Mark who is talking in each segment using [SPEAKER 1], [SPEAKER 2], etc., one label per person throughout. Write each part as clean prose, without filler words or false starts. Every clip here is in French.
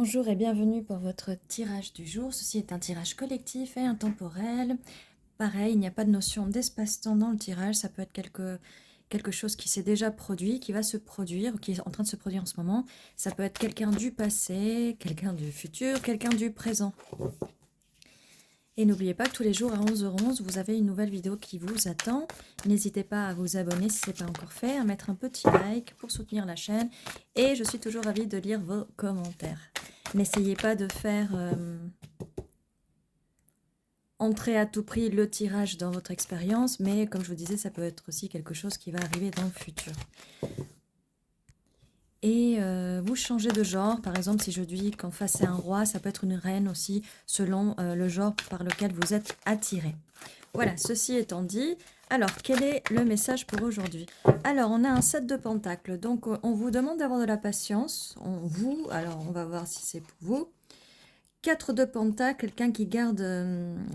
[SPEAKER 1] Bonjour et bienvenue pour votre tirage du jour. Ceci est un tirage collectif et intemporel. Pareil, il n'y a pas de notion d'espace-temps dans le tirage. Ça peut être quelque chose qui s'est déjà produit, qui va se produire, ou qui est en train de se produire en ce moment. Ça peut être quelqu'un du passé, quelqu'un du futur, quelqu'un du présent. Et n'oubliez pas que tous les jours à 11h11, vous avez une nouvelle vidéo qui vous attend. N'hésitez pas à vous abonner si ce n'est pas encore fait, à mettre un petit like pour soutenir la chaîne. Et je suis toujours ravie de lire vos commentaires. N'essayez pas de faire entrer à tout prix le tirage dans votre expérience, mais comme je vous disais, ça peut être aussi quelque chose qui va arriver dans le futur. Et vous changez de genre, par exemple si je dis qu'en face c'est un roi, ça peut être une reine aussi, selon le genre par lequel vous êtes attiré. Voilà, ceci étant dit, alors quel est le message pour aujourd'hui? Alors on a un 7 de pentacles, donc on vous demande d'avoir de la patience, alors on va voir si c'est pour vous. 4 de pentacles, quelqu'un qui garde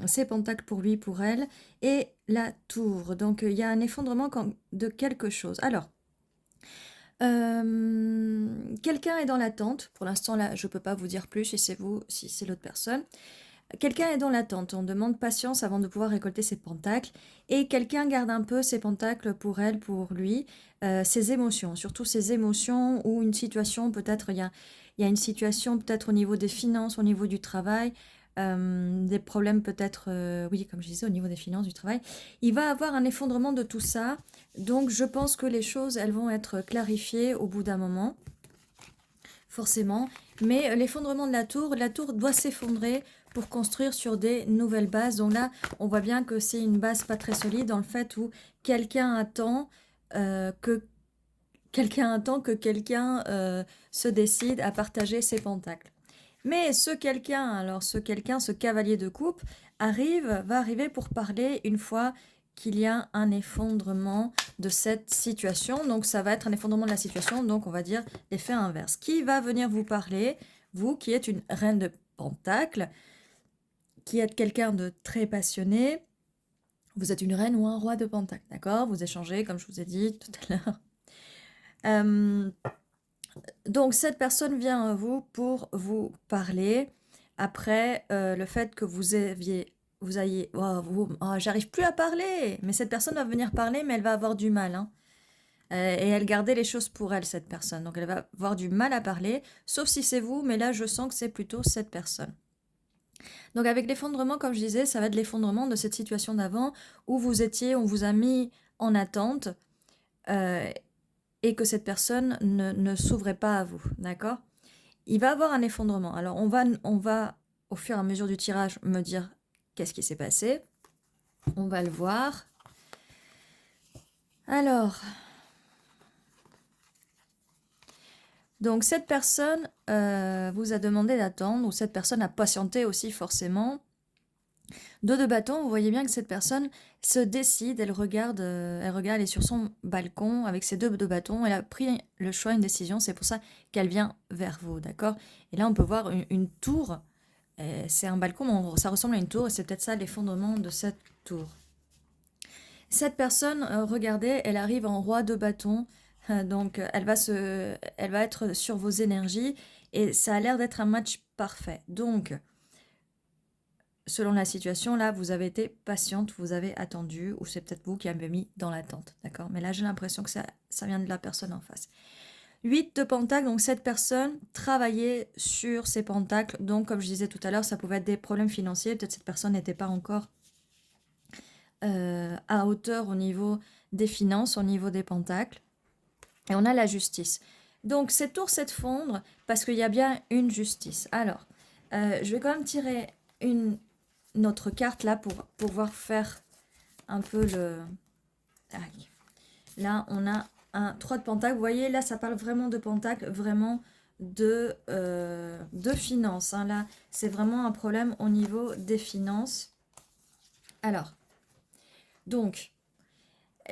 [SPEAKER 1] ses pentacles pour lui, pour elle, et la tour, donc il y a un effondrement de quelque chose. Alors, quelqu'un est dans l'attente, pour l'instant là je ne peux pas vous dire plus si c'est vous, si c'est l'autre personne. Quelqu'un est dans l'attente, on demande patience avant de pouvoir récolter ses pentacles, et quelqu'un garde un peu ses pentacles pour elle, pour lui, ses émotions, surtout ses émotions, ou une situation, peut-être il y a une situation peut-être au niveau des finances, au niveau du travail, des problèmes peut-être, oui comme je disais, au niveau des finances, du travail. Il va avoir un effondrement de tout ça, donc je pense que les choses, elles vont être clarifiées au bout d'un moment, forcément, mais l'effondrement de la tour doit s'effondrer pour construire sur des nouvelles bases. Donc là, on voit bien que c'est une base pas très solide dans le fait où quelqu'un attend que quelqu'un se décide à partager ses pentacles. Mais ce quelqu'un, ce cavalier de coupe, va arriver pour parler une fois qu'il y a un effondrement de cette situation. Donc ça va être un effondrement de la situation, donc on va dire l'effet inverse. Qui va venir vous parler? Vous qui êtes une reine de pentacles, qui êtes quelqu'un de très passionné, vous êtes une reine ou un roi de pentacles, d'accord? Vous échangez, comme je vous ai dit tout à l'heure. Donc cette personne vient à vous pour vous parler après le fait que j'arrive plus à parler, mais cette personne va venir parler, mais elle va avoir du mal, hein. Et elle gardait les choses pour elle, cette personne, donc elle va avoir du mal à parler, sauf si c'est vous, mais là je sens que c'est plutôt cette personne. Donc avec l'effondrement, comme je disais, ça va être l'effondrement de cette situation d'avant où on vous a mis en attente, et que cette personne ne s'ouvrait pas à vous, d'accord? Il va avoir un effondrement. Alors on va au fur et à mesure du tirage me dire qu'est-ce qui s'est passé. On va le voir. Alors, donc cette personne vous a demandé d'attendre, ou cette personne a patienté aussi forcément. 2 de bâton, vous voyez bien que cette personne se décide, elle regarde, elle est sur son balcon avec ses 2 de bâton, elle a pris le choix, une décision, c'est pour ça qu'elle vient vers vous, d'accord? Et là on peut voir une tour, c'est un balcon, ça ressemble à une tour, et c'est peut-être ça l'effondrement de cette tour. Cette personne, regardez, elle arrive en roi de bâton, donc elle va être sur vos énergies, et ça a l'air d'être un match parfait. Donc, selon la situation, là, vous avez été patiente, vous avez attendu, ou c'est peut-être vous qui avez mis dans l'attente, d'accord? Mais là, j'ai l'impression que ça vient de la personne en face. 8 de pentacles, donc cette personne travaillait sur ses pentacles, donc comme je disais tout à l'heure, ça pouvait être des problèmes financiers, peut-être cette personne n'était pas encore à hauteur au niveau des finances, au niveau des pentacles. Et on a la justice. Donc cette tour s'effondre parce qu'il y a bien une justice. Alors, je vais quand même tirer une autre carte là pour pouvoir faire un peu le... Là, on a un 3 de pentacle. Vous voyez, là, ça parle vraiment de pentacle, vraiment de finances, hein. Là, c'est vraiment un problème au niveau des finances. Alors, donc,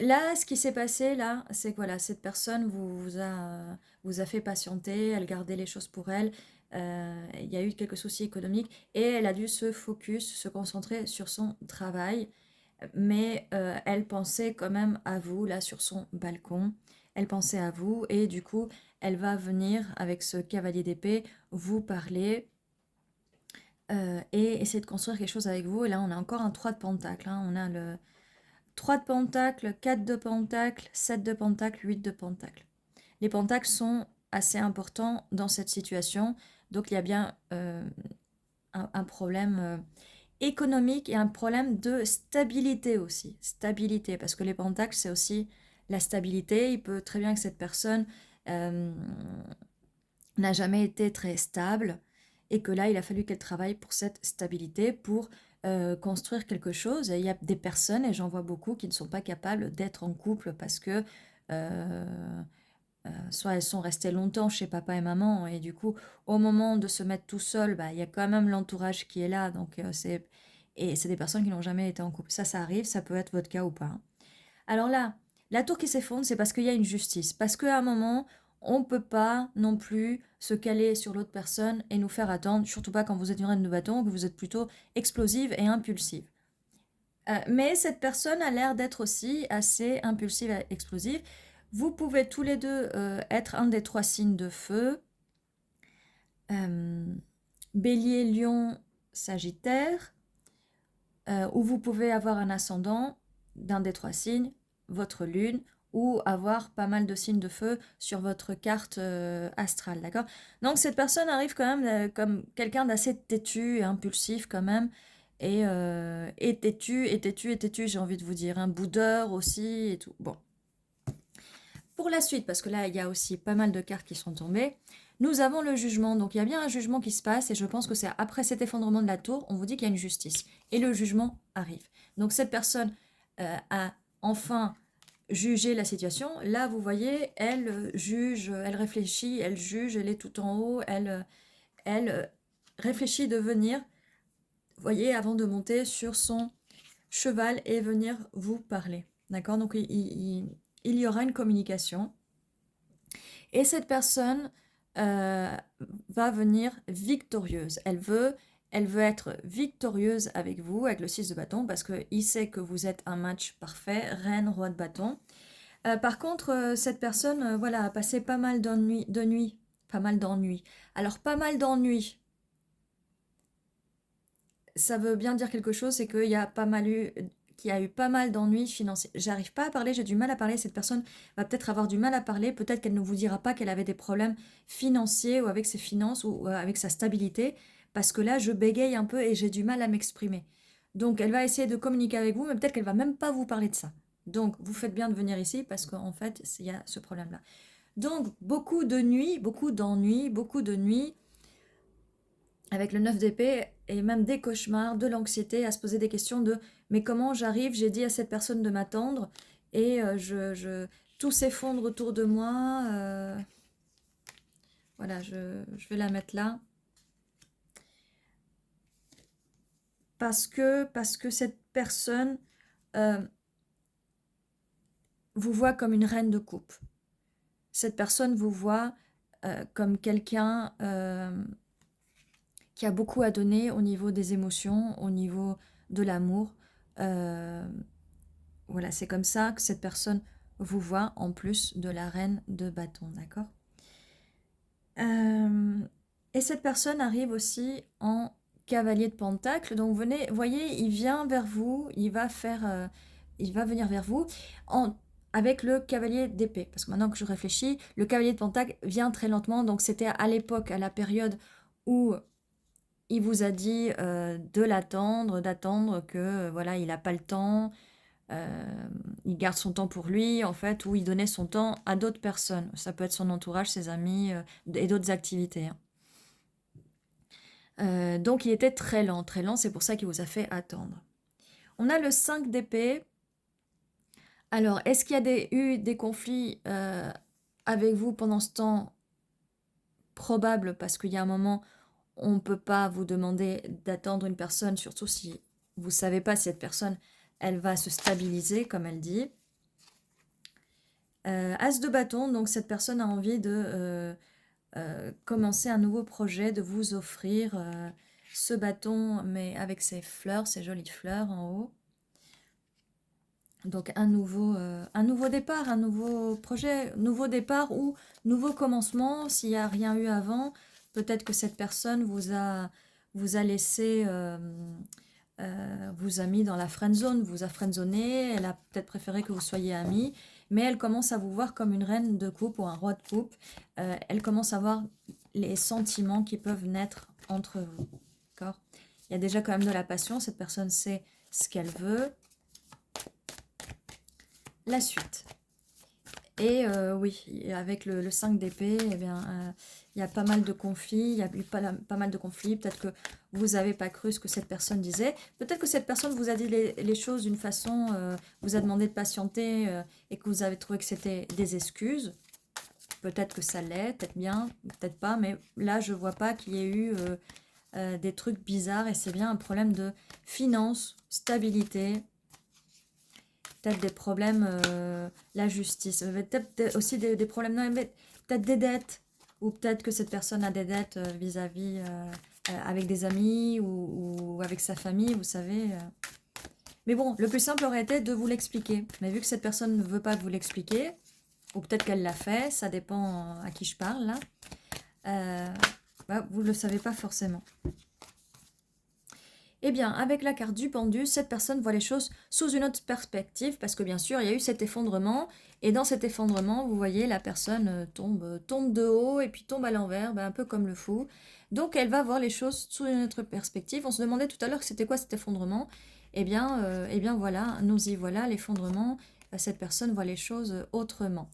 [SPEAKER 1] là, ce qui s'est passé, là, c'est que voilà, cette personne vous a fait patienter, elle gardait les choses pour elle, il y a eu quelques soucis économiques, et elle a dû se concentrer sur son travail, mais elle pensait quand même à vous, là, sur son balcon, elle pensait à vous, et du coup, elle va venir avec ce cavalier d'épée vous parler et essayer de construire quelque chose avec vous. Et là, on a encore un 3 de pentacle. Hein. On a le 3 de pentacle, 4 de pentacle, 7 de pentacle, 8 de pentacle. Les pentacles sont assez importants dans cette situation. Donc, il y a bien un problème économique et un problème de stabilité aussi. Stabilité, parce que les pentacles, c'est aussi la stabilité. Il peut très bien que cette personne n'a jamais été très stable et que là, il a fallu qu'elle travaille pour cette stabilité, pour construire quelque chose. Et il y a des personnes, et j'en vois beaucoup, qui ne sont pas capables d'être en couple parce que soit elles sont restées longtemps chez papa et maman, et du coup, au moment de se mettre tout seul, bah, il y a quand même l'entourage qui est là. Donc, et c'est des personnes qui n'ont jamais été en couple. Ça arrive, ça peut être votre cas ou pas. Hein. Alors là, la tour qui s'effondre, c'est parce qu'il y a une justice. Parce qu'à un moment, on ne peut pas non plus se caler sur l'autre personne et nous faire attendre, surtout pas quand vous êtes une reine de bâton, que vous êtes plutôt explosive et impulsive. Mais cette personne a l'air d'être aussi assez impulsive et explosive. Vous pouvez tous les deux être un des 3 signes de feu. Bélier, Lion, Sagittaire. Ou vous pouvez avoir un ascendant d'un des 3 signes, votre lune, ou avoir pas mal de signes de feu sur votre carte astrale, d'accord? Donc cette personne arrive quand même comme quelqu'un d'assez têtu et impulsif quand même, et têtu, j'ai envie de vous dire, un boudeur aussi et tout. Bon. Pour la suite, parce que là, il y a aussi pas mal de cartes qui sont tombées, nous avons le jugement. Donc, il y a bien un jugement qui se passe et je pense que c'est après cet effondrement de la tour, on vous dit qu'il y a une justice. Et le jugement arrive. Donc, cette personne a enfin jugé la situation. Là, vous voyez, elle juge, elle réfléchit, elle juge, elle est tout en haut, elle réfléchit de venir, vous voyez, avant de monter sur son cheval et venir vous parler. D'accord? Donc, il y aura une communication. Et cette personne va venir victorieuse. Elle veut être victorieuse avec vous, avec le 6 de bâton, parce qu'il sait que vous êtes un match parfait, reine, roi de bâton. Par contre, cette personne voilà, a passé pas mal d'ennuis. Pas mal d'ennuis. Alors, pas mal d'ennuis, ça veut bien dire quelque chose, c'est qu'il y a pas mal eu qu'il y a eu pas mal d'ennuis financiers. J'arrive pas à parler, j'ai du mal à parler. Cette personne va peut-être avoir du mal à parler. Peut-être qu'elle ne vous dira pas qu'elle avait des problèmes financiers ou avec ses finances ou avec sa stabilité. Parce que là, je bégaye un peu et j'ai du mal à m'exprimer. Donc, elle va essayer de communiquer avec vous, mais peut-être qu'elle va même pas vous parler de ça. Donc, vous faites bien de venir ici parce qu'en fait, il y a ce problème-là. Donc, beaucoup de nuits, beaucoup d'ennuis, beaucoup de nuits avec le 9 d'épée, et même des cauchemars, de l'anxiété, à se poser des questions de mais comment j'arrive, j'ai dit à cette personne de m'attendre, et tout s'effondre autour de moi. Voilà, je vais la mettre là. Parce que cette personne vous voit comme une reine de coupe. Cette personne vous voit comme quelqu'un qui a beaucoup à donner au niveau des émotions, au niveau de l'amour. Voilà, c'est comme ça que cette personne vous voit, en plus de la reine de bâton, d'accord? Et cette personne arrive aussi en cavalier de pentacle. Donc, voyez, il vient vers vous, il va venir vers vous avec le cavalier d'épée. Parce que maintenant que je réfléchis, le cavalier de pentacle vient très lentement. Donc, c'était à l'époque, à la période où il vous a dit d'attendre que voilà, il n'a pas le temps. Il garde son temps pour lui, en fait, ou il donnait son temps à d'autres personnes. Ça peut être son entourage, ses amis et d'autres activités. Hein. Donc il était très lent, c'est pour ça qu'il vous a fait attendre. On a le 5 d'épée. Alors, est-ce qu'il y a eu des conflits avec vous pendant ce temps? Probable, parce qu'il y a un moment, on ne peut pas vous demander d'attendre une personne, surtout si vous ne savez pas si cette personne, elle va se stabiliser, comme elle dit. As de bâton, donc cette personne a envie de commencer un nouveau projet, de vous offrir ce bâton, mais avec ses fleurs, ses jolies fleurs en haut. Donc un nouveau départ, un nouveau projet, nouveau départ ou nouveau commencement. S'il n'y a rien eu avant, peut-être que cette personne vous a laissé, vous a mis dans la friend zone, vous a friendzoné, elle a peut-être préféré que vous soyez amis, mais elle commence à vous voir comme une reine de coupe ou un roi de coupe. Elle commence à voir les sentiments qui peuvent naître entre vous. D'accord? Il y a déjà quand même de la passion, cette personne sait ce qu'elle veut. La suite. Et oui, avec le 5 d'épée, eh bien, il y a pas mal de conflits, il y a eu pas mal de conflits, peut-être que vous n'avez pas cru ce que cette personne disait, peut-être que cette personne vous a dit les choses d'une façon, vous a demandé de patienter et que vous avez trouvé que c'était des excuses, peut-être que ça l'est, peut-être bien, peut-être pas, mais là je vois pas qu'il y ait eu des trucs bizarres et c'est bien un problème de finance, stabilité, peut-être des problèmes, la justice, peut-être aussi des problèmes, non, mais peut-être des dettes, ou peut-être que cette personne a des dettes vis-à-vis avec des amis ou avec sa famille, vous savez. Mais bon, le plus simple aurait été de vous l'expliquer. Mais vu que cette personne ne veut pas vous l'expliquer, ou peut-être qu'elle l'a fait, ça dépend à qui je parle là, vous ne le savez pas forcément. Eh bien, avec la carte du pendu, cette personne voit les choses sous une autre perspective, parce que bien sûr, il y a eu cet effondrement, et dans cet effondrement, vous voyez, la personne tombe de haut, et puis tombe à l'envers, un peu comme le fou. Donc, elle va voir les choses sous une autre perspective. On se demandait tout à l'heure c'était quoi cet effondrement. Eh bien voilà, nous y voilà, l'effondrement, cette personne voit les choses autrement.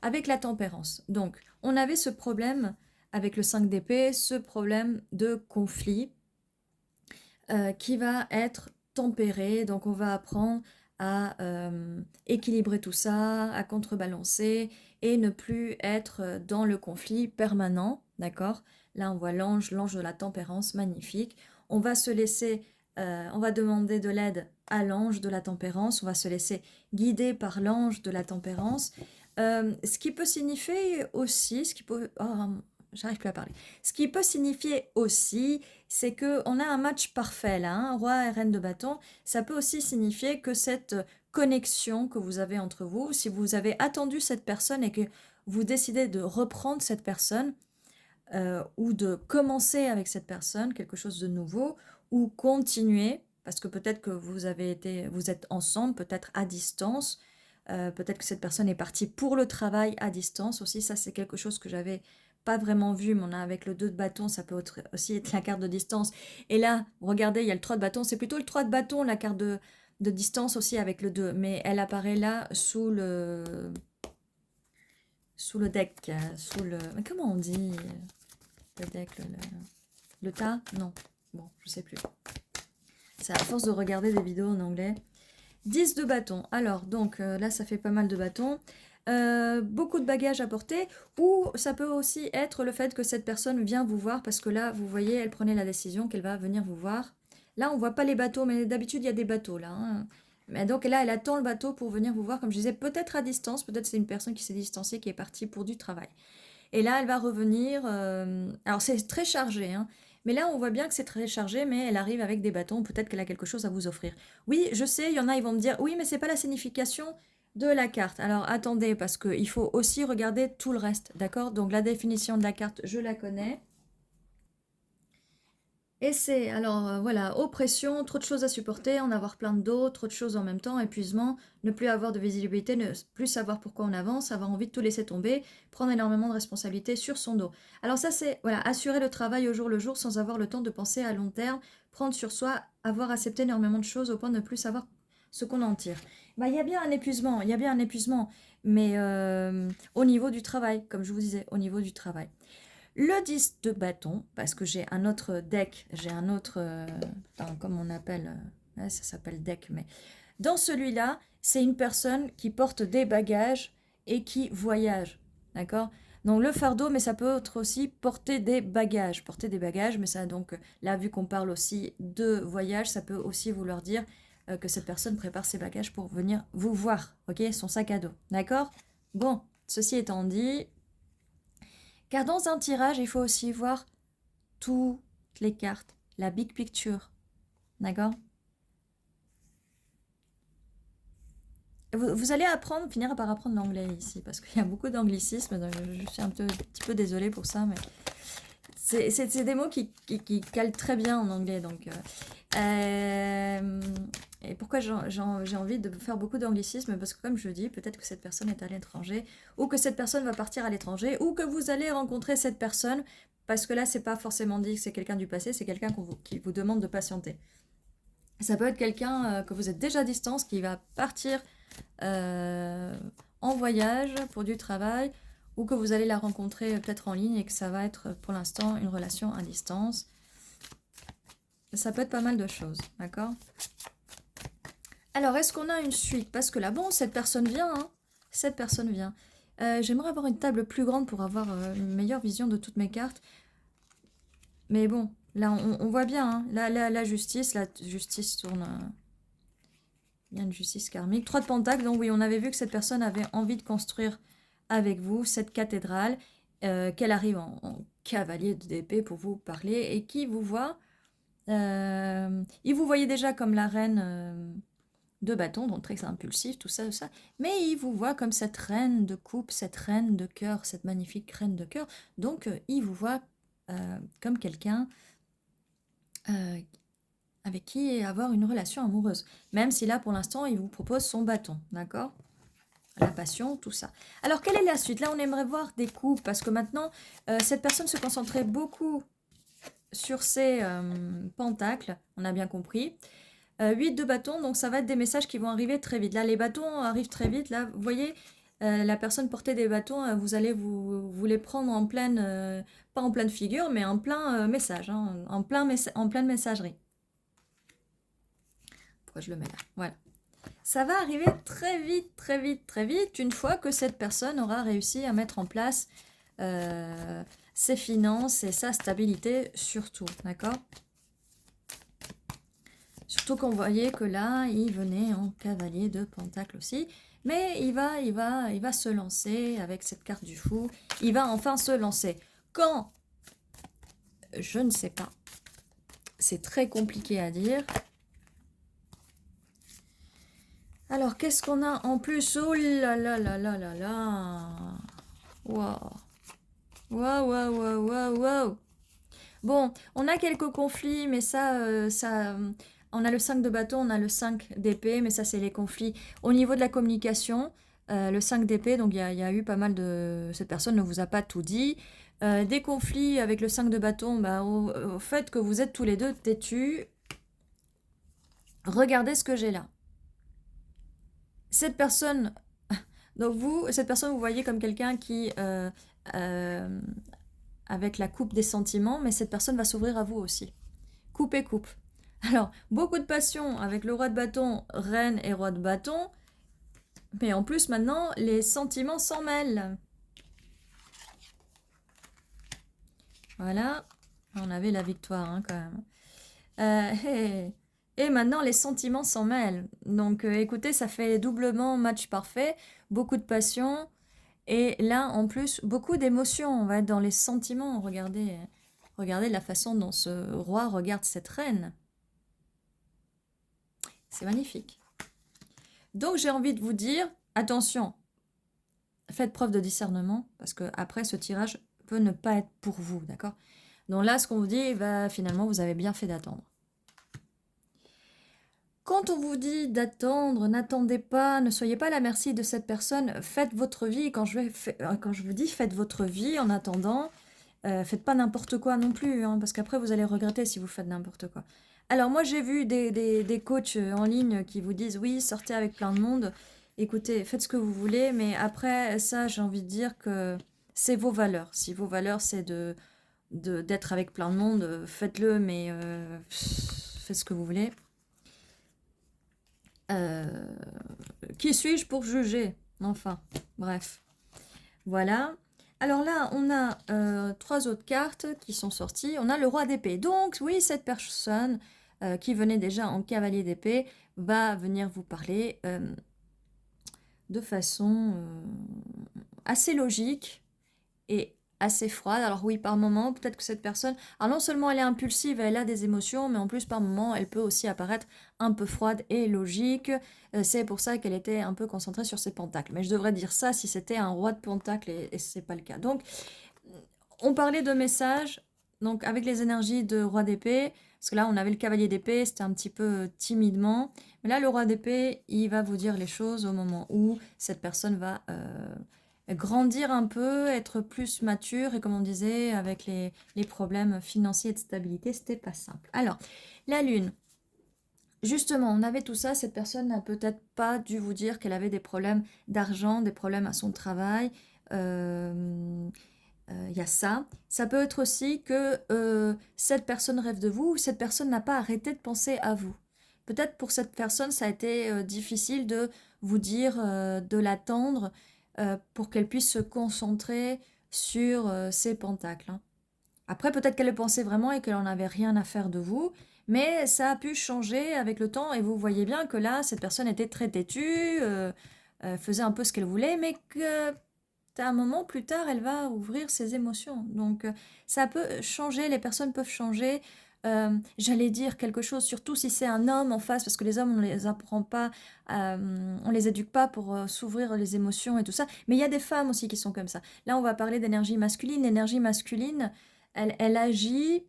[SPEAKER 1] Avec la tempérance, donc, on avait ce problème avec le 5 d'épée, ce problème de conflit, qui va être tempéré. Donc on va apprendre à équilibrer tout ça, à contrebalancer et ne plus être dans le conflit permanent, d'accord? Là on voit l'ange de la tempérance, magnifique. On va se laisser, on va demander de l'aide à l'ange de la tempérance, on va se laisser guider par l'ange de la tempérance. Ce qui peut signifier aussi, j'arrive plus à parler. Ce qui peut signifier aussi, c'est que on a un match parfait là, hein, roi et reine de bâton. Ça peut aussi signifier que cette connexion que vous avez entre vous, si vous avez attendu cette personne et que vous décidez de reprendre cette personne ou de commencer avec cette personne quelque chose de nouveau ou continuer, parce que peut-être que vous êtes ensemble, peut-être à distance. Peut-être que cette personne est partie pour le travail à distance aussi. Ça, c'est quelque chose que j'avais pas vraiment vu, mais on a avec le 2 de bâton, ça peut aussi être la carte de distance. Et là, regardez, il y a le 3 de bâton. C'est plutôt le 3 de bâton, la carte de distance aussi avec le 2. Mais elle apparaît là sous le deck. Mais comment on dit le deck, le tas? Non. Bon, je sais plus. C'est à force de regarder des vidéos en anglais. 10 de bâton. Alors, donc là, ça fait pas mal de bâtons. Beaucoup de bagages à porter. Ou ça peut aussi être le fait que cette personne vient vous voir. Parce que là, vous voyez, elle prenait la décision qu'elle va venir vous voir. Là, on voit pas les bateaux. Mais d'habitude, il y a des bateaux là. Hein. Mais donc là, elle attend le bateau pour venir vous voir. Comme je disais, peut-être à distance. Peut-être c'est une personne qui s'est distancée, qui est partie pour du travail. Et là, elle va revenir. Alors, c'est très chargé, hein. Mais là, on voit bien que c'est très chargé, mais elle arrive avec des bâtons. Peut-être qu'elle a quelque chose à vous offrir. Oui, je sais, il y en a, ils vont me dire, oui, mais c'est pas la signification de la carte. Alors, attendez, parce qu'il faut aussi regarder tout le reste, d'accord? Donc, la définition de la carte, je la connais. Et c'est, alors voilà, oppression, trop de choses à supporter, en avoir plein de dos, trop de choses en même temps, épuisement, ne plus avoir de visibilité, ne plus savoir pourquoi on avance, avoir envie de tout laisser tomber, prendre énormément de responsabilités sur son dos. Alors ça c'est, voilà, assurer le travail au jour le jour sans avoir le temps de penser à long terme, prendre sur soi, avoir accepté énormément de choses au point de ne plus savoir ce qu'on en tire. Bah, il y a bien un épuisement, il y a bien un épuisement, mais au niveau du travail, comme je vous disais, au niveau du travail. Le 10 de bâton, parce que j'ai un autre deck, j'ai un autre, comme on appelle, ça s'appelle deck, mais dans celui-là, c'est une personne qui porte des bagages et qui voyage, d'accord? Donc le fardeau, mais ça peut être aussi porter des bagages, mais ça donc, là, vu qu'on parle aussi de voyage, ça peut aussi vouloir dire que cette personne prépare ses bagages pour venir vous voir, ok? Son sac à dos, d'accord? Bon, ceci étant dit, car dans un tirage, il faut aussi voir toutes les cartes, la big picture. D'accord? Vous allez finir par apprendre l'anglais ici, parce qu'il y a beaucoup d'anglicismes, donc je suis un petit peu désolée pour ça, mais c'est des mots qui calent très bien en anglais, donc... et pourquoi j'ai envie de faire beaucoup d'anglicisme? Parce que comme je dis, peut-être que cette personne est à l'étranger, ou que cette personne va partir à l'étranger, ou que vous allez rencontrer cette personne, parce que là, c'est pas forcément dit que c'est quelqu'un du passé, c'est quelqu'un qui vous demande de patienter. Ça peut être quelqu'un que vous êtes déjà à distance, qui va partir en voyage pour du travail, ou que vous allez la rencontrer peut-être en ligne et que ça va être pour l'instant une relation à distance. Ça peut être pas mal de choses, d'accord? Alors, est-ce qu'on a une suite? Parce que là, bon, cette personne vient, hein. Cette personne vient. J'aimerais avoir une table plus grande pour avoir une meilleure vision de toutes mes cartes. Mais bon, là, on voit bien, hein. La justice tourne... il y a une justice karmique. 3 de Pentacle, donc oui, on avait vu que cette personne avait envie de construire avec vous cette cathédrale, qu'elle arrive en cavalier d'épée pour vous parler, et qui vous voit... il vous voyait déjà comme la reine de bâton, donc très impulsif, tout ça, mais il vous voit comme cette reine de coupe, cette reine de cœur, cette magnifique reine de cœur, donc il vous voit comme quelqu'un avec qui avoir une relation amoureuse, même si là pour l'instant il vous propose son bâton, d'accord? La passion, tout ça. Alors quelle est la suite? Là on aimerait voir des couples, parce que maintenant cette personne se concentrait beaucoup sur ses pentacles, on a bien compris. 8 de bâtons, donc ça va être des messages qui vont arriver très vite. Là, les bâtons arrivent très vite. Là, vous voyez, la personne portait des bâtons, vous allez vous les prendre en pleine, pas en pleine figure, mais en plein message, hein, en pleine messagerie. Pourquoi je le mets là? Voilà. Ça va arriver très vite, très vite, très vite, une fois que cette personne aura réussi à mettre en place ses finances et sa stabilité surtout, d'accord? Surtout qu'on voyait que là, il venait en cavalier de pentacle aussi. Mais il va se lancer avec cette carte du fou. Il va enfin se lancer. Quand? Je ne sais pas. C'est très compliqué à dire. Alors, qu'est-ce qu'on a en plus? Oh là là là là là là. Waouh. Waouh, waouh, waouh, waouh, waouh. Bon, on a quelques conflits, mais ça, on a le 5 de bâton, on a le 5 d'épée, mais ça, c'est les conflits. Au niveau de la communication, le 5 d'épée, donc il y a eu pas mal de... Cette personne ne vous a pas tout dit. Des conflits avec le 5 de bâton, bah, au fait que vous êtes tous les deux têtus. Regardez ce que j'ai là. Cette personne... Donc cette personne, vous voyez comme quelqu'un qui... avec la coupe des sentiments, mais cette personne va s'ouvrir à vous aussi. Coupe et coupe. Alors, beaucoup de passion avec le roi de bâton, reine et roi de bâton, mais en plus maintenant, les sentiments s'en mêlent. Voilà, on avait la victoire hein, quand même. Et maintenant, les sentiments s'en mêlent. Donc, écoutez, ça fait doublement match parfait, beaucoup de passion, et là, en plus, beaucoup d'émotions. On va être dans les sentiments. Regardez la façon dont ce roi regarde cette reine. C'est magnifique. Donc, j'ai envie de vous dire, attention, faites preuve de discernement, parce que après ce tirage peut ne pas être pour vous, d'accord? Donc là, ce qu'on vous dit, bah, finalement, vous avez bien fait d'attendre. Quand on vous dit d'attendre, n'attendez pas, ne soyez pas à la merci de cette personne, faites votre vie. Quand je vous dis faites votre vie en attendant, faites pas n'importe quoi non plus, hein, parce qu'après vous allez regretter si vous faites n'importe quoi. Alors moi j'ai vu des coachs en ligne qui vous disent oui, sortez avec plein de monde, écoutez, faites ce que vous voulez, mais après ça j'ai envie de dire que c'est vos valeurs. Si vos valeurs c'est d'être avec plein de monde, faites-le, mais faites ce que vous voulez. Qui suis-je pour juger? Enfin, bref. Voilà. Alors là, on a 3 autres cartes qui sont sorties. On a le roi d'épée. Donc, oui, cette personne qui venait déjà en cavalier d'épée va venir vous parler de façon assez logique et assez froide. Alors oui, par moment, peut-être que cette personne, alors non seulement elle est impulsive, elle a des émotions, mais en plus par moment, elle peut aussi apparaître un peu froide et logique. C'est pour ça qu'elle était un peu concentrée sur ses pentacles. Mais je devrais dire ça si c'était un roi de pentacles et c'est pas le cas. Donc, on parlait de messages, donc avec les énergies de roi d'épée, parce que là on avait le cavalier d'épée, c'était un petit peu timidement, mais là le roi d'épée, il va vous dire les choses au moment où cette personne va grandir un peu, être plus mature, et comme on disait, avec les problèmes financiers et de stabilité, c'était pas simple. Alors, la lune, justement, on avait tout ça, cette personne n'a peut-être pas dû vous dire qu'elle avait des problèmes d'argent, des problèmes à son travail, il y a ça. Ça peut être aussi que cette personne rêve de vous ou cette personne n'a pas arrêté de penser à vous. Peut-être pour cette personne, ça a été difficile de vous dire, de l'attendre pour qu'elle puisse se concentrer sur ses pentacles, hein. Après, peut-être qu'elle le pensait vraiment et qu'elle n'en avait rien à faire de vous, mais ça a pu changer avec le temps et vous voyez bien que là, cette personne était très têtue, faisait un peu ce qu'elle voulait, mais que à un moment plus tard, elle va ouvrir ses émotions. Donc, ça peut changer, les personnes peuvent changer. J'allais dire quelque chose, surtout si c'est un homme en face, parce que les hommes, on les apprend pas, on les éduque pas pour s'ouvrir les émotions et tout ça. Mais il y a des femmes aussi qui sont comme ça. Là, on va parler d'énergie masculine. L'énergie masculine, elle agit,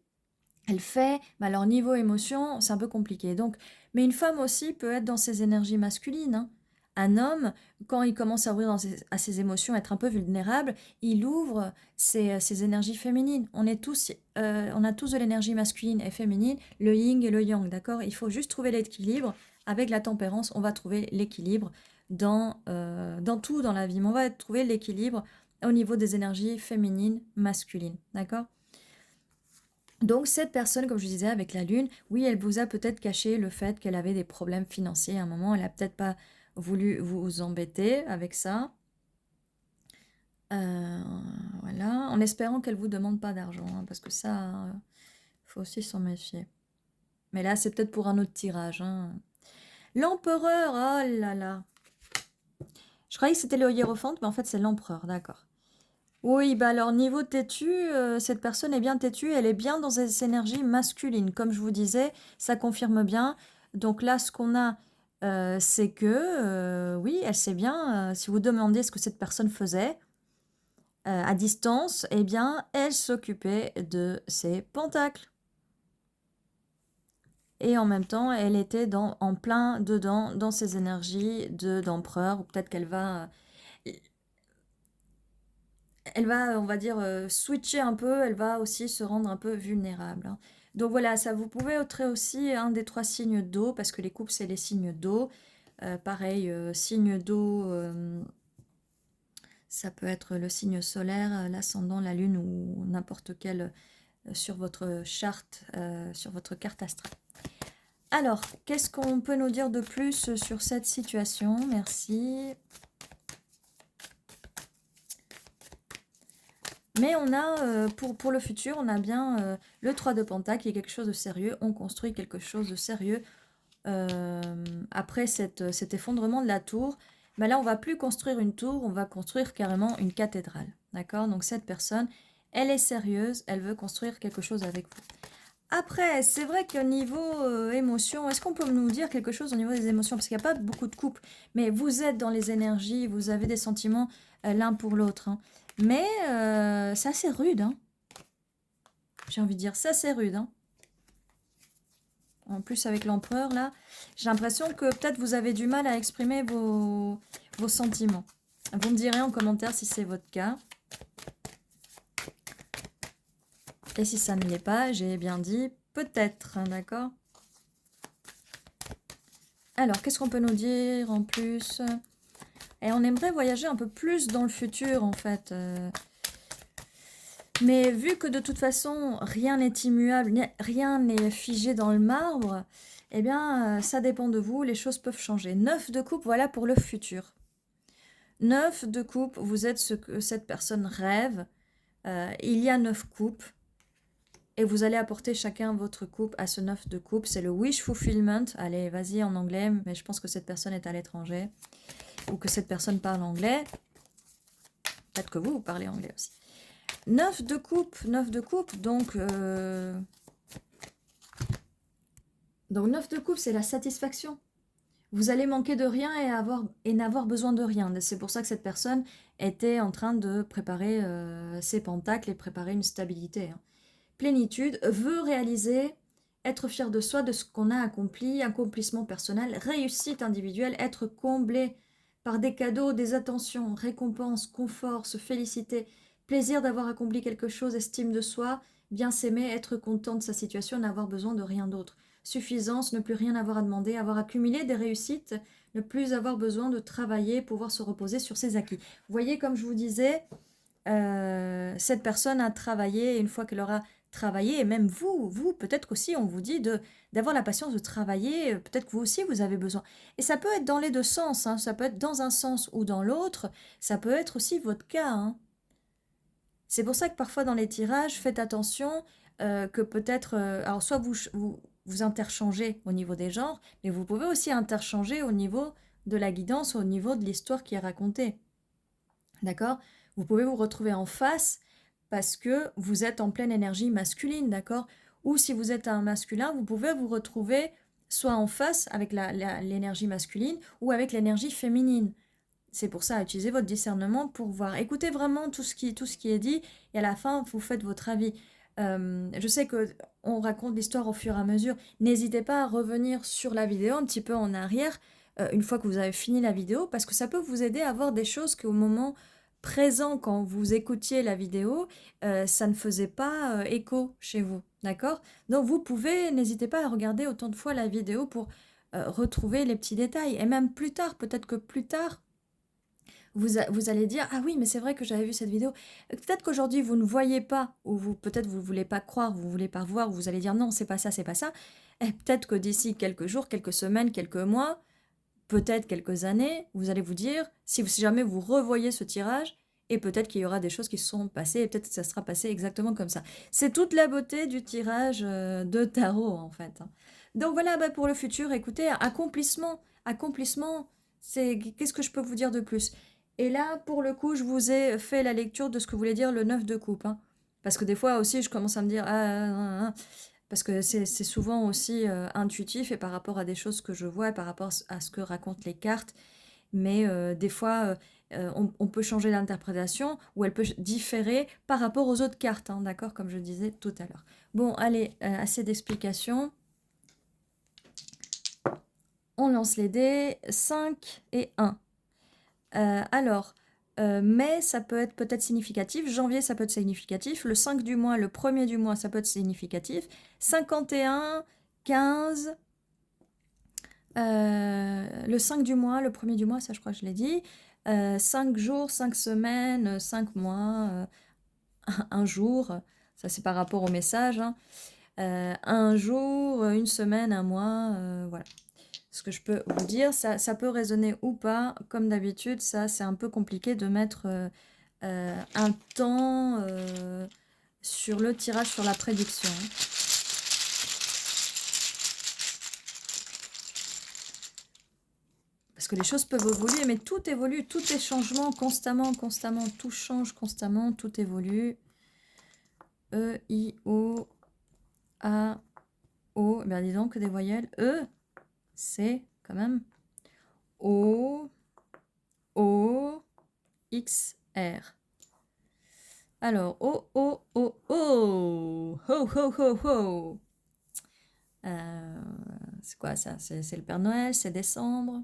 [SPEAKER 1] elle fait, mais alors niveau émotion, c'est un peu compliqué. Donc, mais une femme aussi peut être dans ses énergies masculines, hein. Un homme, quand il commence à ouvrir à ses émotions, être un peu vulnérable, il ouvre ses énergies féminines. On a tous de l'énergie masculine et féminine, le yin et le yang, d'accord? Il faut juste trouver l'équilibre. Avec la tempérance, on va trouver l'équilibre dans tout dans la vie. Mais on va trouver l'équilibre au niveau des énergies féminines, masculines, d'accord? Donc cette personne, comme je disais avec la lune, oui, elle vous a peut-être caché le fait qu'elle avait des problèmes financiers à un moment. Elle a peut-être pas voulu vous embêter avec ça. Euh, voilà, en espérant qu'elle vous demande pas d'argent, hein, parce que ça, faut aussi s'en méfier. Mais là, c'est peut-être pour un autre tirage, hein. L'empereur, oh là là. Je croyais que c'était le hiérophante, mais en fait c'est l'empereur, d'accord. Oui, bah alors niveau têtu, cette personne est bien têtue, elle est bien dans ses énergies masculines. Comme je vous disais, ça confirme bien. Donc là, ce qu'on a, c'est que, oui, elle sait bien, si vous demandez ce que cette personne faisait à distance, eh bien, elle s'occupait de ses pentacles. Et en même temps, elle était en plein dedans, dans ses énergies d'empereur, ou peut-être qu'elle va elle va, on va dire, switcher un peu, elle va aussi se rendre un peu vulnérable, hein. Donc voilà, ça vous pouvez être aussi un des 3 signes d'eau, parce que les couples, c'est les signes d'eau. Pareil, signe d'eau, ça peut être le signe solaire, l'ascendant, la lune ou n'importe quel sur votre charte, sur votre carte astrale. Alors, qu'est-ce qu'on peut nous dire de plus sur cette situation? Merci. Mais on a, pour le futur, on a bien le 3 de Pentacle, qui est quelque chose de sérieux. On construit quelque chose de sérieux. Après cet effondrement de la tour, ben là, on va plus construire une tour, on va construire carrément une cathédrale. D'accord? Donc cette personne, elle est sérieuse, elle veut construire quelque chose avec vous. Après, c'est vrai que niveau émotion, est-ce qu'on peut nous dire quelque chose au niveau des émotions? Parce qu'il n'y a pas beaucoup de couples, mais vous êtes dans les énergies, vous avez des sentiments l'un pour l'autre, hein. Mais c'est assez rude, hein. J'ai envie de dire, c'est assez rude, hein. En plus, avec l'empereur, là, j'ai l'impression que peut-être vous avez du mal à exprimer vos sentiments. Vous me direz en commentaire si c'est votre cas. Et si ça ne l'est pas, j'ai bien dit peut-être, hein, d'accord? Alors, qu'est-ce qu'on peut nous dire en plus? Et on aimerait voyager un peu plus dans le futur, en fait. Mais vu que de toute façon, rien n'est immuable, rien n'est figé dans le marbre, eh bien, ça dépend de vous, les choses peuvent changer. 9 de coupe, voilà pour le futur. 9 de coupe, vous êtes ce que cette personne rêve. Il y a 9 coupes. Et vous allez apporter chacun votre coupe à ce 9 de coupe. C'est le wish fulfillment. Allez, vas-y en anglais, mais je pense que cette personne est à l'étranger. Ou que cette personne parle anglais. Peut-être que vous parlez anglais aussi. 9 de coupe, donc 9 de coupe, c'est la satisfaction. Vous allez manquer de rien et n'avoir besoin de rien. C'est pour ça que cette personne était en train de préparer ses pentacles et préparer une stabilité. Hein. Plénitude, veut réaliser, être fier de soi, de ce qu'on a accompli, accomplissement personnel, réussite individuelle, être comblé par des cadeaux, des attentions, récompenses, confort, se féliciter, plaisir d'avoir accompli quelque chose, estime de soi, bien s'aimer, être content de sa situation, n'avoir besoin de rien d'autre. Suffisance, ne plus rien avoir à demander, avoir accumulé des réussites, ne plus avoir besoin de travailler, pouvoir se reposer sur ses acquis. Vous voyez, comme je vous disais, cette personne a travaillé, et une fois qu'elle aura travaillé, et même vous peut-être qu'aussi on vous dit d'avoir la patience de travailler, peut-être que vous aussi vous avez besoin. Et ça peut être dans les deux sens, hein, ça peut être dans un sens ou dans l'autre, ça peut être aussi votre cas. Hein. C'est pour ça que parfois dans les tirages, faites attention que peut-être, alors soit vous interchangez au niveau des genres, mais vous pouvez aussi interchanger au niveau de la guidance, au niveau de l'histoire qui est racontée. D'accord? Vous pouvez vous retrouver en face parce que vous êtes en pleine énergie masculine, d'accord? Ou si vous êtes un masculin, vous pouvez vous retrouver soit en face avec l'énergie masculine ou avec l'énergie féminine. C'est pour ça, utilisez votre discernement pour voir. Écoutez vraiment tout ce qui est dit et à la fin, vous faites votre avis. Je sais qu'on raconte l'histoire au fur et à mesure. N'hésitez pas à revenir sur la vidéo un petit peu en arrière une fois que vous avez fini la vidéo parce que ça peut vous aider à voir des choses qu'au moment présent, quand vous écoutiez la vidéo, ça ne faisait pas écho chez vous. D'accord? Donc vous pouvez, n'hésitez pas à regarder autant de fois la vidéo pour retrouver les petits détails. Et même plus tard, peut-être que plus tard, vous allez dire « Ah oui, mais c'est vrai que j'avais vu cette vidéo. » Peut-être qu'aujourd'hui, vous ne voyez pas, ou peut-être vous ne voulez pas croire, vous ne voulez pas voir, vous allez dire « Non, c'est pas ça, c'est pas ça. » Et peut-être que d'ici quelques jours, quelques semaines, quelques mois, peut-être quelques années, vous allez vous dire, si jamais vous revoyez ce tirage, et peut-être qu'il y aura des choses qui se sont passées, et peut-être que ça sera passé exactement comme ça. C'est toute la beauté du tirage de tarot, en fait. Hein. Donc voilà, bah, pour le futur, écoutez, accomplissement, qu'est-ce que je peux vous dire de plus? Et là, pour le coup, je vous ai fait la lecture de ce que voulait dire le 9 de coupe. Hein. Parce que des fois aussi, je commence à me dire, parce que c'est souvent aussi intuitif et par rapport à des choses que je vois, et par rapport à ce que racontent les cartes. Mais des fois, on peut changer l'interprétation ou elle peut différer par rapport aux autres cartes, hein, d'accord, comme je disais tout à l'heure. Bon, allez, assez d'explications. On lance les dés, 5 et 1. Alors, mai, ça peut être peut-être significatif. Janvier, ça peut être significatif. Le 5 du mois, le 1er du mois, ça peut être significatif. 51, 15, le 5 du mois, le 1er du mois, ça je crois que je l'ai dit. 5 jours, 5 semaines, 5 mois, un jour. Ça c'est par rapport au message. Hein. Un jour, une semaine, un mois, voilà. Ce que je peux vous dire, ça peut résonner ou pas. Comme d'habitude, ça c'est un peu compliqué de mettre un temps sur le tirage, sur la prédiction. Hein. Parce que les choses peuvent évoluer, mais tout évolue, tout est changement constamment, tout change constamment, tout évolue. E, I, O, A, O, ben dis donc que des voyelles. E, C, quand même. O, O, X, R. Alors, O, O, O, O, ho, ho, ho, ho. C'est quoi ça? C'est le Père Noël, c'est décembre.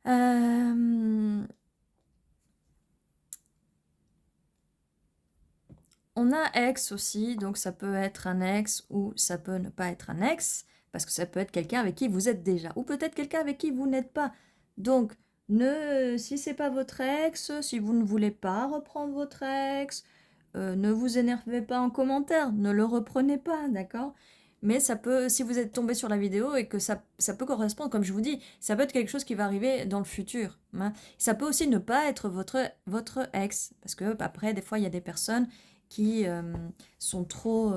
[SPEAKER 1] On a ex aussi, donc ça peut être un ex ou ça peut ne pas être un ex, parce que ça peut être quelqu'un avec qui vous êtes déjà, ou peut-être quelqu'un avec qui vous n'êtes pas. Donc, si c'est pas votre ex, si vous ne voulez pas reprendre votre ex, ne vous énervez pas en commentaire, ne le reprenez pas, d'accord? Mais ça peut, si vous êtes tombé sur la vidéo et que ça peut correspondre, comme je vous dis, ça peut être quelque chose qui va arriver dans le futur. Hein. Ça peut aussi ne pas être votre ex, parce que après, des fois, il y a des personnes qui sont trop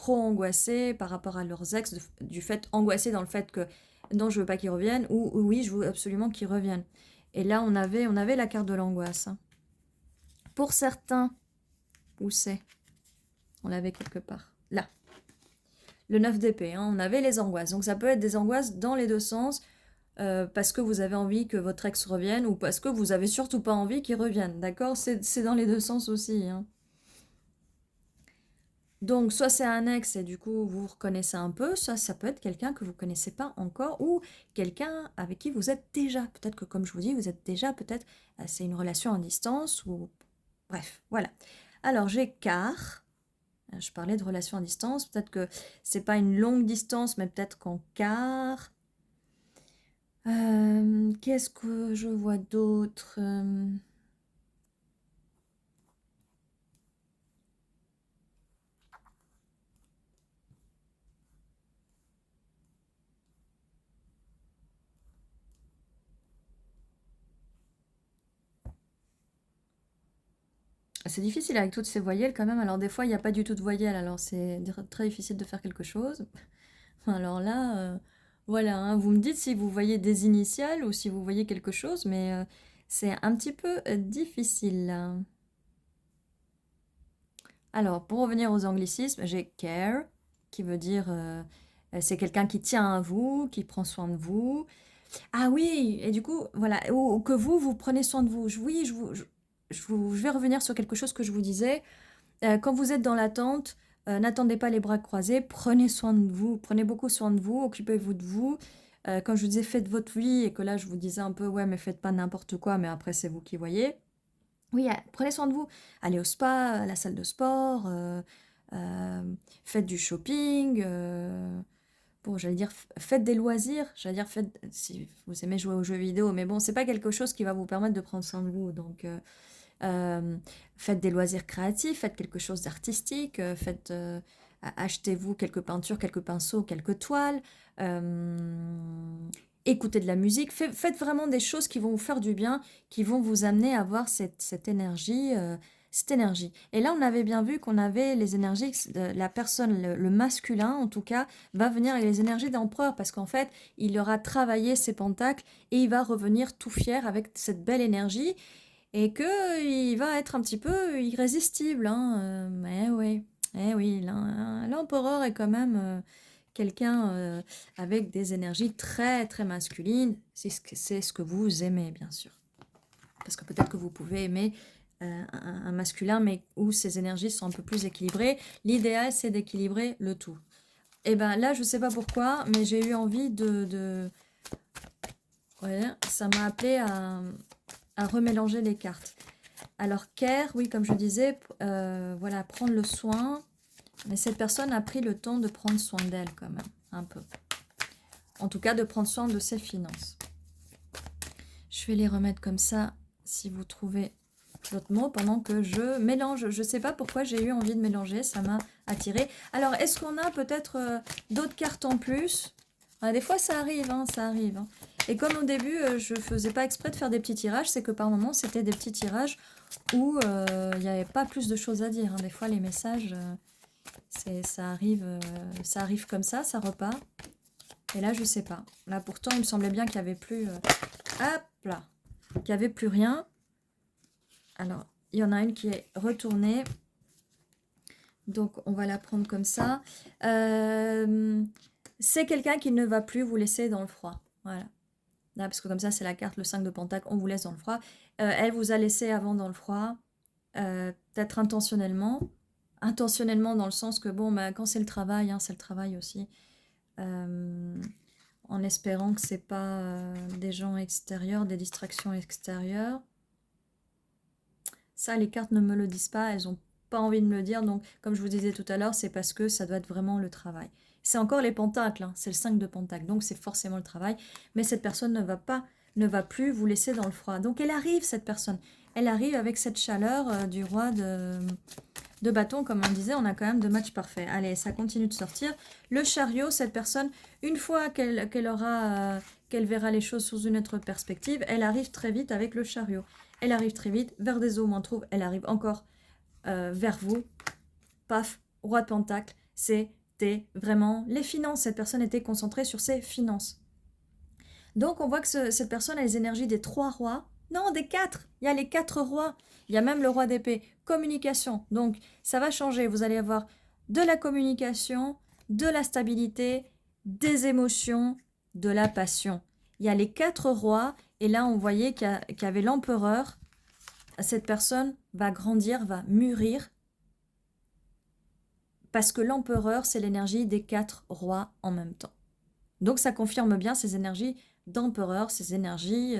[SPEAKER 1] angoissées par rapport à leurs ex, du fait angoissées dans le fait que non, je veux pas qu'ils reviennent, ou oui, je veux absolument qu'ils reviennent. Et là, on avait la carte de l'angoisse. Hein. Pour certains, où c'est? On l'avait quelque part. Là. Le 9 d'épée, hein, on avait les angoisses. Donc ça peut être des angoisses dans les deux sens, parce que vous avez envie que votre ex revienne ou parce que vous avez surtout pas envie qu'il revienne. D'accord? C'est dans les deux sens aussi. Hein. Donc, soit c'est un ex et du coup vous reconnaissez un peu, soit ça peut être quelqu'un que vous ne connaissez pas encore ou quelqu'un avec qui vous êtes déjà. Peut-être que, comme je vous dis, vous êtes déjà, peut-être, c'est une relation à distance ou. Bref, voilà. Alors, j'ai quart. Je parlais de relation à distance. Peut-être que c'est pas une longue distance, mais peut-être qu'en quart. Qu'est-ce que je vois d'autre C'est difficile avec toutes ces voyelles quand même. Alors des fois, il n'y a pas du tout de voyelles. Alors c'est très difficile de faire quelque chose. Alors là, voilà, hein, vous me dites si vous voyez des initiales ou si vous voyez quelque chose, mais c'est un petit peu difficile là. Alors, pour revenir aux anglicismes, j'ai care, qui veut dire c'est quelqu'un qui tient à vous, qui prend soin de vous. Ah oui, et du coup, voilà, ou que vous prenez soin de vous. Oui, je vais revenir sur quelque chose que je vous disais. Quand vous êtes dans l'attente, n'attendez pas les bras croisés, prenez soin de vous, prenez beaucoup soin de vous, occupez-vous de vous. Quand je vous disais faites votre vie et que là je vous disais un peu ouais mais faites pas n'importe quoi, mais après c'est vous qui voyez. Oui, prenez soin de vous. Allez au spa, à la salle de sport, faites du shopping. Bon, j'allais dire faites des loisirs. J'allais dire faites si vous aimez jouer aux jeux vidéo, mais bon, c'est pas quelque chose qui va vous permettre de prendre soin de vous. Donc faites des loisirs créatifs, faites quelque chose d'artistique, achetez-vous quelques peintures, quelques pinceaux, quelques toiles, écoutez de la musique, faites vraiment des choses qui vont vous faire du bien, qui vont vous amener à avoir cette énergie. Cette énergie. Et là, on avait bien vu qu'on avait les énergies, la personne, le masculin en tout cas, va venir avec les énergies d'empereur parce qu'en fait, il aura travaillé ses pentacles et il va revenir tout fier avec cette belle énergie et que il va être un petit peu irrésistible, hein, mais oui, eh oui, l'empereur est quand même quelqu'un avec des énergies très très masculines. C'est ce que vous aimez, bien sûr. Parce que peut-être que vous pouvez aimer un masculin, mais où ses énergies sont un peu plus équilibrées. L'idéal, c'est d'équilibrer le tout. Et ben là, je sais pas pourquoi, mais j'ai eu envie de. Ouais, ça m'a appelé à remélanger les cartes. Alors, care, oui, comme je disais, voilà, prendre le soin. Mais cette personne a pris le temps de prendre soin d'elle quand même, un peu. En tout cas, de prendre soin de ses finances. Je vais les remettre comme ça, si vous trouvez votre mot, pendant que je mélange. Je ne sais pas pourquoi j'ai eu envie de mélanger, ça m'a attiré. Alors, est-ce qu'on a peut-être d'autres cartes en plus? Des fois, ça arrive, hein, ça arrive. Hein. Et comme au début, je faisais pas exprès de faire des petits tirages, c'est que par moments, c'était des petits tirages où il n'y avait pas plus de choses à dire. Hein. Des fois, les messages, ça arrive comme ça repart. Et là, je sais pas. Là, pourtant, il me semblait bien qu'il n'y avait plus... hop là. Qu'il n'y avait plus rien. Alors, il y en a une qui est retournée. Donc, on va la prendre comme ça. C'est quelqu'un qui ne va plus vous laisser dans le froid. Voilà. Là, parce que comme ça, c'est la carte, le 5 de Pentacle, on vous laisse dans le froid. Elle vous a laissé avant dans le froid. Peut-être intentionnellement. Intentionnellement dans le sens que, bon, bah, quand c'est le travail, hein, c'est le travail aussi. En espérant que c'est pas des gens extérieurs, des distractions extérieures. Ça, les cartes ne me le disent pas, elles n'ont pas envie de me le dire. Donc, comme je vous disais tout à l'heure, c'est parce que ça doit être vraiment le travail. C'est encore les pentacles, hein, c'est le 5 de pentacles, donc c'est forcément le travail. Mais cette personne ne va plus vous laisser dans le froid. Donc, elle arrive, cette personne. Elle arrive avec cette chaleur du roi de bâton, comme on disait, on a quand même deux matchs parfaits. Allez, ça continue de sortir. Le chariot, cette personne, une fois qu'elle verra les choses sous une autre perspective, elle arrive très vite avec le chariot. Elle arrive très vite vers des eaux, on trouve. Elle arrive encore vers vous. Paf, roi de pentacle. C'était vraiment les finances. Cette personne était concentrée sur ses finances. Donc, on voit que cette personne a les énergies des trois rois. Non, des 4. Il y a les 4 rois. Il y a même le roi d'épée. Communication. Donc, ça va changer. Vous allez avoir de la communication, de la stabilité, des émotions, de la passion. Il y a les 4 rois. Et là, on voyait qu'il y avait l'empereur. Cette personne va grandir, va mûrir. Parce que l'empereur, c'est l'énergie des 4 rois en même temps. Donc, ça confirme bien ces énergies d'empereur, ces énergies...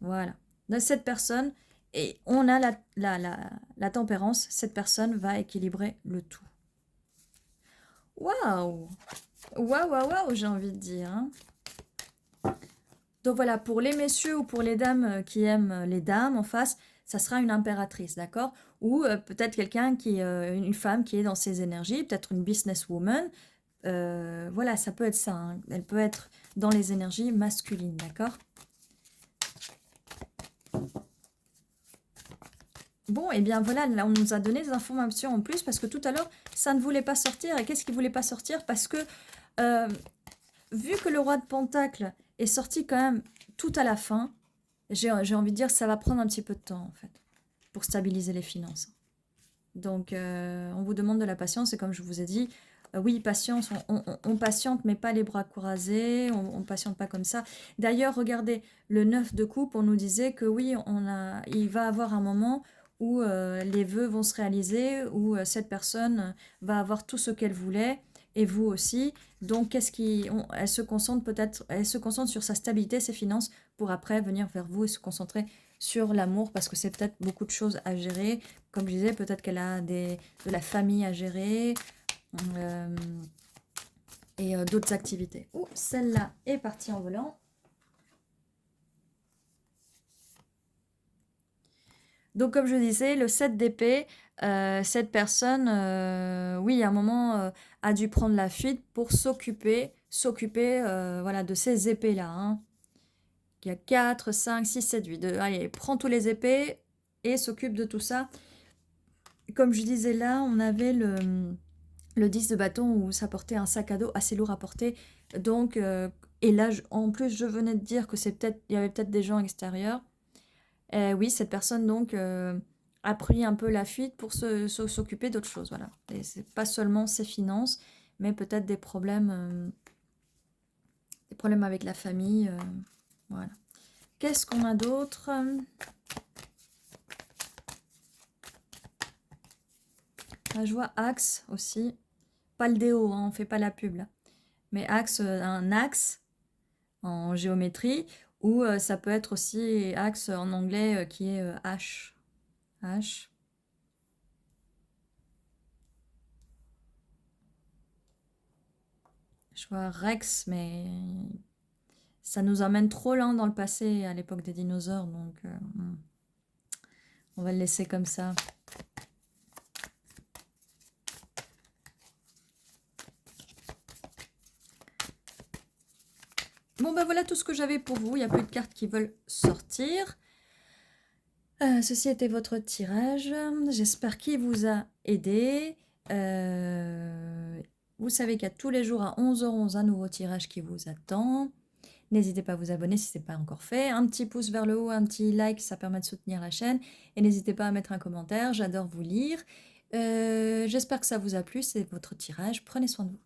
[SPEAKER 1] voilà. De cette personne, et on a la tempérance, cette personne va équilibrer le tout. Waouh! Waouh, waouh, waouh, j'ai envie de dire. Hein. Donc voilà, pour les messieurs ou pour les dames qui aiment les dames en face, ça sera une impératrice, d'accord? Ou peut-être quelqu'un qui, une femme qui est dans ses énergies, peut-être une businesswoman. Voilà, ça peut être ça. Hein. Elle peut être dans les énergies masculines, d'accord? Bon, et bien voilà, là on nous a donné des informations en plus parce que tout à l'heure, ça ne voulait pas sortir. Et qu'est-ce qui ne voulait pas sortir? Parce que, euh, vu que le roi de Pentacle est sorti quand même tout à la fin, j'ai envie de dire que ça va prendre un petit peu de temps en fait, pour stabiliser les finances. Donc, on vous demande de la patience et comme je vous ai dit, oui, patience, on patiente mais pas les bras croisés, on patiente pas comme ça. D'ailleurs, regardez, le 9 de coupe, on nous disait que oui, il va avoir un moment où les vœux vont se réaliser, où cette personne va avoir tout ce qu'elle voulait, et vous aussi. Donc, elle se concentre peut-être, elle se concentre sur sa stabilité, ses finances, pour après venir vers vous et se concentrer sur l'amour, parce que c'est peut-être beaucoup de choses à gérer. Comme je disais, peut-être qu'elle a de la famille à gérer euh, et d'autres activités. Ouh, celle-là est partie en volant. Donc, comme je disais, le 7 d'épée, cette personne, oui, à un moment, a dû prendre la fuite pour s'occuper voilà, de ces épées-là. Hein. Il y a 4, 5, 6, 7, 8. Allez, prend tous les épées et s'occupe de tout ça. Comme je disais là, on avait le 10 de bâton où ça portait un sac à dos assez lourd à porter. Donc, et là, en plus, je venais de dire que il y avait peut-être des gens extérieurs. Oui, cette personne donc a pris un peu la fuite pour s'occuper d'autres choses, voilà. Et c'est pas seulement ses finances, mais peut-être des problèmes avec la famille, voilà. Qu'est-ce qu'on a d'autre? Je vois axe aussi. Pas le déo, hein, on fait pas la pub là. Mais axe, un axe en géométrie, ou ça peut être aussi axe en anglais qui est H. H. Je vois Rex, mais ça nous emmène trop loin dans le passé, à l'époque des dinosaures, donc on va le laisser comme ça. Bon, ben voilà tout ce que j'avais pour vous. Il n'y a plus de cartes qui veulent sortir. Ceci était votre tirage. J'espère qu'il vous a aidé. Vous savez qu'il y a tous les jours à 11h11 un nouveau tirage qui vous attend. N'hésitez pas à vous abonner si ce n'est pas encore fait. Un petit pouce vers le haut, un petit like, ça permet de soutenir la chaîne. Et n'hésitez pas à mettre un commentaire, j'adore vous lire. J'espère que ça vous a plu, c'est votre tirage. Prenez soin de vous.